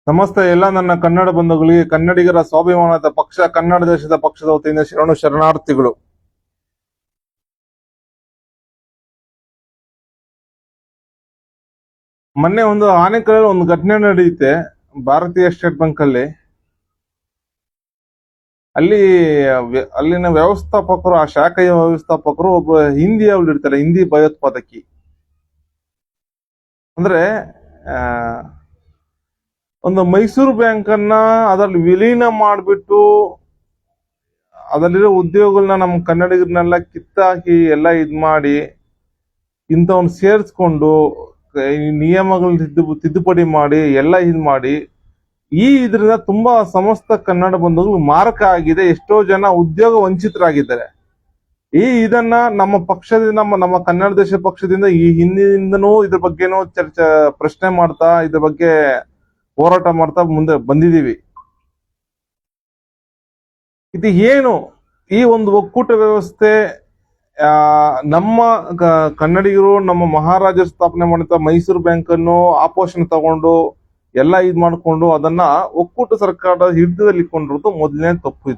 ಸಮಸ್ತ ಎಲ್ಲ ನನ್ನ ಕನ್ನಡ ಬಂಧುಗಳಿಗೆ ಕನ್ನಡಿಗರ ಸ್ವಾಭಿಮಾನದ ಪಕ್ಷ ಕನ್ನಡ ದೇಶದ ಪಕ್ಷದ ವತಿಯಿಂದ ಶರಣಾರ್ಥಿಗಳು. ಮೊನ್ನೆ ಒಂದು ಆನೆಕಲ್ಲಲ್ಲಿ ಒಂದು ಘಟನೆ ನಡೆಯುತ್ತೆ ಭಾರತೀಯ ಸ್ಟೇಟ್ ಬ್ಯಾಂಕ್ ಅಲ್ಲಿ. ಅಲ್ಲಿನ ವ್ಯವಸ್ಥಾಪಕರು, ಆ ಶಾಖೆಯ ವ್ಯವಸ್ಥಾಪಕರು ಒಬ್ಬ ಹಿಂದಿಯವ್ರು ಇರ್ತಾರೆ, ಹಿಂದಿ ಭಯೋತ್ಪಾದಕಿ. ಅಂದ್ರೆ ಒಂದು ಮೈಸೂರು ಬ್ಯಾಂಕ್ ಅನ್ನ ಅದರಲ್ಲಿ ವಿಲೀನ ಮಾಡಿಬಿಟ್ಟು ಅದರಲ್ಲಿರೋ ಉದ್ಯೋಗಗಳನ್ನ ನಮ್ಮ ಕನ್ನಡಿಗರನ್ನೆಲ್ಲ ಕಿತ್ತಾಕಿ ಎಲ್ಲ ಮಾಡಿ ಇಂಥವ್ನ ಸೇರಿಸ್ಕೊಂಡು ನಿಯಮಗಳನ್ನ ತಿದ್ದುಪಡಿ ಮಾಡಿ ಎಲ್ಲ ಮಾಡಿ ಇದರಿಂದ ತುಂಬಾ ಸಮಸ್ತ ಕನ್ನಡ ಬಂಧುಗಳು ಮಾರಕ ಆಗಿದೆ. ಎಷ್ಟೋ ಜನ ಉದ್ಯೋಗ ವಂಚಿತರಾಗಿದ್ದಾರೆ. ಇದನ್ನ ನಮ್ಮ ಪಕ್ಷದಿಂದ, ನಮ್ಮ ಕನ್ನಡ ದೇಶ ಪಕ್ಷದಿಂದ ಈ ಹಿಂದಿನಿಂದನೂ ಇದ್ರ ಬಗ್ಗೆನೂ ಪ್ರಶ್ನೆ ಮಾಡ್ತಾ ಇದ್ರ ಬಗ್ಗೆ ಹೋರಾಟ ಮಾಡ್ತಾ ಮುಂದೆ ಬಂದಿದ್ದೀವಿ. ಇದು ಏನು ಈ ಒಂದು ಒಕ್ಕೂಟ ವ್ಯವಸ್ಥೆ? ನಮ್ಮ ಕನ್ನಡಿಗರು, ನಮ್ಮ ಮಹಾರಾಜರು ಸ್ಥಾಪನೆ ಮಾಡಿದ ಮೈಸೂರು ಬ್ಯಾಂಕ್ ಅನ್ನು ಆಪೋಷಣೆ ತಗೊಂಡು ಎಲ್ಲ ಮಾಡ್ಕೊಂಡು ಅದನ್ನ ಒಕ್ಕೂಟ ಸರ್ಕಾರದ ಹಿಡಿತದಲ್ಲಿ ಇಟ್ಕೊಂಡಿರೋದು ಮೊದಲನೇ ತಪ್ಪು.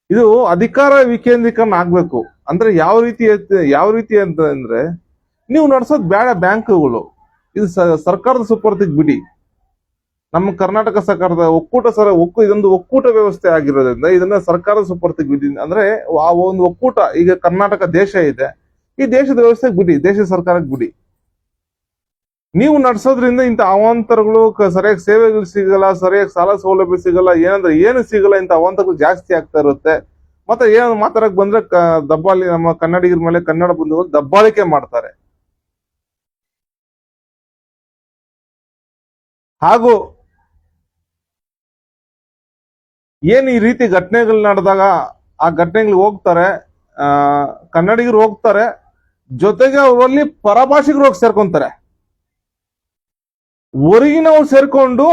ಇದು ಅಧಿಕಾರ ವಿಕೇಂದ್ರೀಕರಣ ಆಗ್ಬೇಕು. ಅಂದ್ರೆ ಯಾವ ರೀತಿ ಅಂದ್ರೆ ನೀವು ನಡ್ಸೋದ್ ಬೇಡ ಬ್ಯಾಂಕ್ಗಳು, ಇದು ಸರ್ಕಾರದ ಸುಪರ್ದಿಗೆ ಬಿಡಿ. ನಮ್ಮ ಕರ್ನಾಟಕ ಸರ್ಕಾರದ ಇದೊಂದು ಒಕ್ಕೂಟ ವ್ಯವಸ್ಥೆ ಆಗಿರೋದ್ರಿಂದ ಇದನ್ನ ಸರ್ಕಾರದ ಸುಪರ್ದಿಗೆ ಬಿಡಿ. ಅಂದ್ರೆ ಆ ಒಂದು ಒಕ್ಕೂಟ, ಈಗ ಕರ್ನಾಟಕ ದೇಶ ಇದೆ, ಈ ದೇಶದ ವ್ಯವಸ್ಥೆಗೆ ಬಿಡಿ, ದೇಶದ ಸರ್ಕಾರಕ್ಕೆ ಬಿಡಿ. ನೀವು ನಡೆಸೋದ್ರಿಂದ ಇಂಥ ಅವಾಂತರಗಳು, ಸರಿಯಾಗಿ ಸೇವೆಗಳು ಸಿಗಲ್ಲ, ಸರಿಯಾಗಿ ಸಾಲ ಸೌಲಭ್ಯ ಸಿಗಲ್ಲ, ಏನು ಸಿಗಲ್ಲ, ಇಂಥ ಅವಾಂತರಗಳು ಜಾಸ್ತಿ ಆಗ್ತಾ ಇರುತ್ತೆ. ಮತ್ತೆ ಏನಾದ್ರು ಮಾತಾಡಕ್ ಬಂದ್ರೆ ದಬ್ಬಾಳಿ, ನಮ್ಮ ಕನ್ನಡಿಗರ ಮೇಲೆ ಕನ್ನಡ ಬಂಧುಗಳು ದಬ್ಬಾಳಿಕೆ ಮಾಡ್ತಾರೆ. ಹಾಗೂ ಏನ್ ಈ ರೀತಿ ಘಟನೆಗಳು ನಡೆದಾಗ ಆ ಘಟನೆಗಳಿಗೆ ಹೋಗ್ತಾರೆ, ಕನ್ನಡಿಗರು ಹೋಗ್ತಾರೆ, ಜೊತೆಗೆ ಅವರಲ್ಲಿ ಪರಭಾಷಿಗರು ಹೋಗಿ ಸೇರ್ಕೊಂತಾರೆ. ಹೊರಗಿನವ್ರು ಸೇರ್ಕೊಂಡು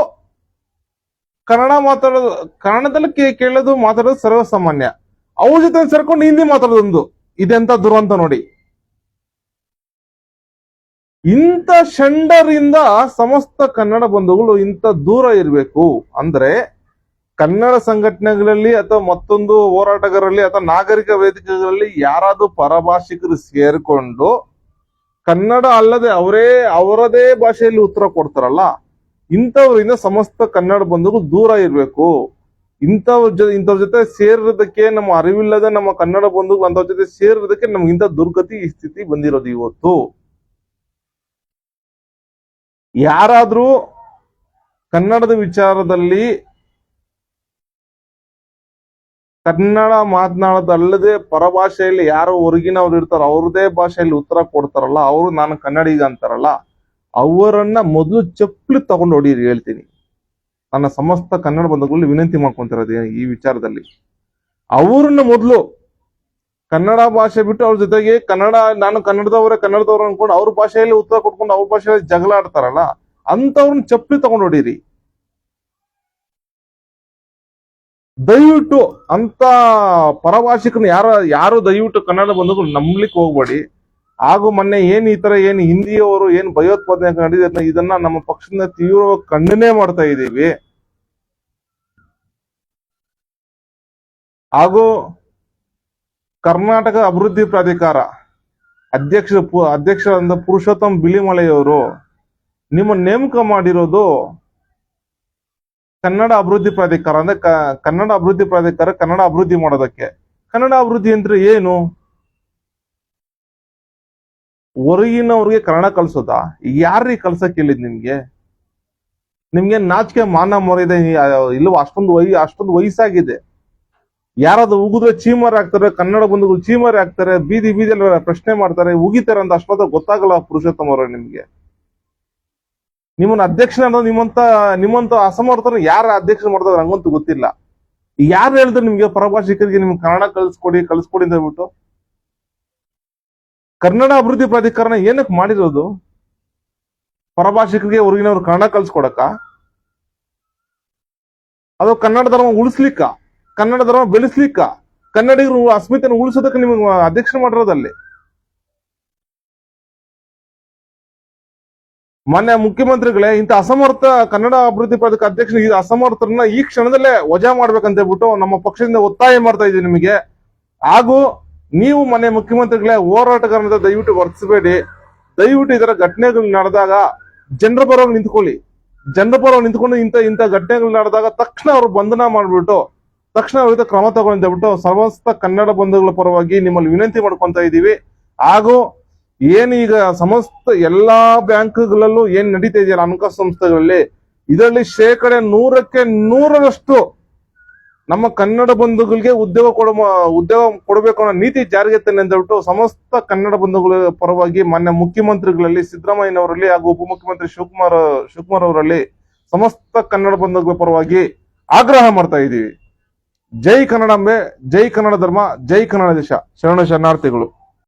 ಕನ್ನಡದಲ್ಲಿ ಕೇಳೋದು, ಮಾತಾಡೋದು ಸರ್ವಸಾಮಾನ್ಯ. ಅವ್ರ ಜೊತೆ ಸೇರ್ಕೊಂಡು ಹಿಂದಿ ಮಾತಾಡೋದೊಂದು, ಇದೆಂತ ದುರಂತ ನೋಡಿ. ಇಂಥ ಷಂಡರಿಂದ ಸಮಸ್ತ ಕನ್ನಡ ಬಂಧುಗಳು ಇಂಥ ದೂರ ಇರಬೇಕು. ಅಂದ್ರೆ ಕನ್ನಡ ಸಂಘಟನೆಗಳಲ್ಲಿ ಅಥವಾ ಮತ್ತೊಂದು ಹೋರಾಟಗಾರರಲ್ಲಿ ಅಥವಾ ನಾಗರಿಕ ವೇದಿಕೆಗಳಲ್ಲಿ ಯಾರಾದ್ರೂ ಪರಭಾಷಿಕರು ಸೇರ್ಕೊಂಡು ಕನ್ನಡ ಅಲ್ಲದೆ ಅವರದೇ ಭಾಷೆಯಲ್ಲಿ ಉತ್ತರ ಕೊಡ್ತಾರಲ್ಲ, ಇಂಥವ್ರಿಂದ ಸಮಸ್ತ ಕನ್ನಡ ಬಂಧುಗಳು ದೂರ ಇರಬೇಕು. ಇಂಥವ್ರ ಜೊತೆ ಸೇರೋದಕ್ಕೆ, ನಮ್ಮ ಅರಿವಿಲ್ಲದ ನಮ್ಮ ಕನ್ನಡ ಬಂಧುಗಳು ಅಂಥವ್ರ ಜೊತೆ ಸೇರೋದಕ್ಕೆ ನಮ್ಗೆ ಇಂಥ ದುರ್ಗತಿ, ಈ ಸ್ಥಿತಿ ಬಂದಿರೋದು ಇವತ್ತು. ಯಾರಾದ್ರೂ ಕನ್ನಡದ ವಿಚಾರದಲ್ಲಿ ಕನ್ನಡ ಮಾತನಾಡೋದಲ್ಲದೆ ಪರಭಾಷೆಯಲ್ಲಿ ಯಾರು ಹೊರಗಿನವ್ರು ಇರ್ತಾರೋ ಅವ್ರದೇ ಭಾಷೆಯಲ್ಲಿ ಉತ್ತರ ಕೊಡ್ತಾರಲ್ಲ, ಅವರು ನಾನು ಕನ್ನಡಿಗ ಅಂತಾರಲ್ಲ, ಅವರನ್ನ ಮೊದಲು ಚಪ್ಪಲಿ ತಗೊಂಡು ಹೊಡೀರಿ ಹೇಳ್ತೀನಿ. ನನ್ನ ಸಮಸ್ತ ಕನ್ನಡ ಬಂಧುಗಳಲ್ಲಿ ವಿನಂತಿ ಮಾಡ್ಕೊಂತಿರೋದು ಈ ವಿಚಾರದಲ್ಲಿ. ಅವ್ರನ್ನ ಮೊದಲು ಕನ್ನಡ ಭಾಷೆ ಬಿಟ್ಟು ಅವ್ರ ಜೊತೆಗೆ ನಾನು ಕನ್ನಡದವ್ರು ಅನ್ಕೊಂಡು ಅವ್ರ ಭಾಷೆಯಲ್ಲಿ ಉತ್ತರ ಕೊಟ್ಕೊಂಡು ಅವ್ರ ಭಾಷೆಯಲ್ಲಿ ಜಗಳ ಆಡ್ತಾರಲ್ಲ, ಅಂತವ್ರನ್ನ ಚಪ್ಪಲಿ ತಗೊಂಡು ಹೊಡೀರಿ ದಯವಿಟ್ಟು. ಅಂತ ಪರಭಾಷಿಕರನ್ನ ಯಾರು ದಯವಿಟ್ಟು ಕನ್ನಡ ಬಂಧುಗಳು ನಂಬಲಿಕ್ಕೆ ಹೋಗ್ಬೇಡಿ. ಹಾಗೂ ಮೊನ್ನೆ ಏನು ಹಿಂದಿಯವರು ಭಯೋತ್ಪಾದನೆ ನಡೆದಿದೆ, ಇದನ್ನ ನಮ್ಮ ಪಕ್ಷದಿಂದ ತೀವ್ರವಾಗಿ ಖಂಡನೆ ಮಾಡ್ತಾ ಇದ್ದೀವಿ. ಹಾಗೂ ಕರ್ನಾಟಕ ಅಭಿವೃದ್ಧಿ ಪ್ರಾಧಿಕಾರ ಅಧ್ಯಕ್ಷರಾದ ಪುರುಷೋತ್ತಮ್ ಬಿಳಿಮಲೆಯವರು ನಿಮ್ಮ ನೇಮಕ ಮಾಡಿರೋದು ಕನ್ನಡ ಅಭಿವೃದ್ಧಿ ಪ್ರಾಧಿಕಾರ. ಅಂದ್ರೆ ಕನ್ನಡ ಅಭಿವೃದ್ಧಿ ಪ್ರಾಧಿಕಾರ ಕನ್ನಡ ಅಭಿವೃದ್ಧಿ ಮಾಡೋದಕ್ಕೆ. ಕನ್ನಡ ಅಭಿವೃದ್ಧಿ ಅಂದ್ರೆ ಏನು? ಹೊರಗಿನವ್ರಿಗೆ ಕನ್ನಡ ಕಲ್ಸೋದಾ? ಯಾರೀ ಕಲ್ಸಕ್ ಹೇಳಿದ್ ನಿಮ್ಗೆ ನಾಚಿಕೆ ಮಾನ ಮರ್ಯಾದೆ ಇಲ್ವಾ? ಅಷ್ಟೊಂದು ವಯಸ್ಸಾಗಿದೆ. ಯಾರಾದ್ರೂ ಉಗಿದ್ರೆ ಚೀಮರ್ ಆಗ್ತಾರೆ, ಕನ್ನಡ ಬಂಧುಗಳು ಚೀಮರ್ ಆಗ್ತಾರೆ, ಬೀದಿಯಲ್ಲಿ ಪ್ರಶ್ನೆ ಮಾಡ್ತಾರೆ, ಉಗಿತಾರೆ ಅಂತ ಅಷ್ಟೊತ್ತ ಗೊತ್ತಾಗಲ್ಲ ಪುರುಷೋತ್ತಮ ಅವರೇ ನಿಮ್ಗೆ. ನಿಮ್ಮನ್ನ ಅಧ್ಯಕ್ಷ ನಿಮ್ಮಂತ ಅಸಮರ್ಥನ ಯಾರ ಅಧ್ಯಕ್ಷ ಮಾಡಿದ್ರೆ ನಂಗಂತೂ ಗೊತ್ತಿಲ್ಲ. ಯಾರು ಹೇಳಿದ್ರು ನಿಮ್ಗೆ ಪರಭಾಷಿಕರಿಗೆ ನಿಮ್ಗೆ ಕನ್ನಡ ಕಳಿಸ್ಕೊಡಿ ಅಂತ ಹೇಳ್ಬಿಟ್ಟು? ಕನ್ನಡ ಅಭಿವೃದ್ಧಿ ಪ್ರಾಧಿಕಾರನ ಏನಕ್ಕೆ ಮಾಡಿರೋದು? ಪರಭಾಷಿಕರಿಗೆ ಹೊರಗಿನವ್ರು ಕನ್ನಡ ಕಳ್ಸ್ಕೊಡಕ? ಅದು ಕನ್ನಡ ಧರ್ಮ ಉಳಿಸ್ಲಿಕ್ಕ, ಕನ್ನಡ ಧರ್ಮ ಬೆಳೆಸ್ಲಿಕ್ಕ, ಕನ್ನಡಿಗರು ಅಸ್ಮಿತೆಯನ್ನು ಉಳಿಸೋದಕ್ಕೆ ನಿಮ್ಗೆ ಅಧ್ಯಕ್ಷ ಮಾಡಿರೋದಲ್ಲಿ. ಮಾನ್ಯ ಮುಖ್ಯಮಂತ್ರಿಗಳೇ, ಇಂಥ ಅಸಮರ್ಥ ಕನ್ನಡ ಅಭಿವೃದ್ಧಿ ಪ್ರಾಧಿಕಾರ ಅಧ್ಯಕ್ಷ ಈ ಅಸಮರ್ಥರನ್ನ ಈ ಕ್ಷಣದಲ್ಲೇ ವಜಾ ಮಾಡ್ಬೇಕಂತ ಹೇಳ್ಬಿಟ್ಟು ನಮ್ಮ ಪಕ್ಷದಿಂದ ಒತ್ತಾಯ ಮಾಡ್ತಾ ಇದ್ದೀವಿ ನಿಮಗೆ. ಹಾಗೂ ನೀವು ಮಾನ್ಯ ಮುಖ್ಯಮಂತ್ರಿಗಳೇ ಹೋರಾಟಗಾರರಿಂದ ದಯವಿಟ್ಟು ವರ್ತಿಸಬೇಡಿ. ದಯವಿಟ್ಟು ಇದರ ಘಟನೆಗಳು ನಡೆದಾಗ ಜನರ ಪರವಾಗಿ ನಿಂತ್ಕೊಳ್ಳಿ. ಜನರ ಪರವಾಗಿ ನಿಂತ್ಕೊಂಡು ಇಂಥ ಘಟನೆಗಳು ನಡೆದಾಗ ತಕ್ಷಣ ಅವರು ಬಂಧನ ಮಾಡ್ಬಿಟ್ಟು ತಕ್ಷಣ ಅವ್ರ ಕ್ರಮ ತಗೊಂಡು ಅಂತ ಹೇಳ್ಬಿಟ್ಟು ಸಮಸ್ತ ಕನ್ನಡ ಬಂಧುಗಳ ಪರವಾಗಿ ನಿಮ್ಮಲ್ಲಿ ವಿನಂತಿ ಮಾಡ್ಕೊಂತ ಇದ್ದೀವಿ. ಹಾಗೂ ಏನೀಗ ಸಮಸ್ತ ಎಲ್ಲಾ ಬ್ಯಾಂಕ್ಗಳಲ್ಲೂ ಏನ್ ನಡೀತಾ ಇದೆಯಲ್ಲ ಹಣಕಾಸು ಸಂಸ್ಥೆಗಳಲ್ಲಿ, ಇದರಲ್ಲಿ 100% ನಮ್ಮ ಕನ್ನಡ ಬಂಧುಗಳಿಗೆ ಉದ್ಯೋಗ ಕೊಡಬೇಕು ಅನ್ನೋ ನೀತಿ ಜಾರಿಗೆ ತಂದೆ ಅಂತ ಹೇಳ್ಬಿಟ್ಟು ಸಮಸ್ತ ಕನ್ನಡ ಬಂಧುಗಳ ಪರವಾಗಿ ಮಾನ್ಯ ಮುಖ್ಯಮಂತ್ರಿಗಳಲ್ಲಿ ಸಿದ್ದರಾಮಯ್ಯನವರಲ್ಲಿ ಹಾಗೂ ಉಪಮುಖ್ಯಮಂತ್ರಿ ಶಿವಕುಮಾರ್ ಅವರಲ್ಲಿ ಸಮಸ್ತ ಕನ್ನಡ ಬಂಧುಗಳ ಪರವಾಗಿ ಆಗ್ರಹ ಮಾಡ್ತಾ ಇದ್ದೀವಿ. ಜೈ ಕನ್ನಡಾಂಬೆ, ಜೈ ಕನ್ನಡ ಧರ್ಮ, ಜೈ ಕನ್ನಡ ದೇಶ. ಶರಣ ಶರಣಾರ್ಥಿಗಳು.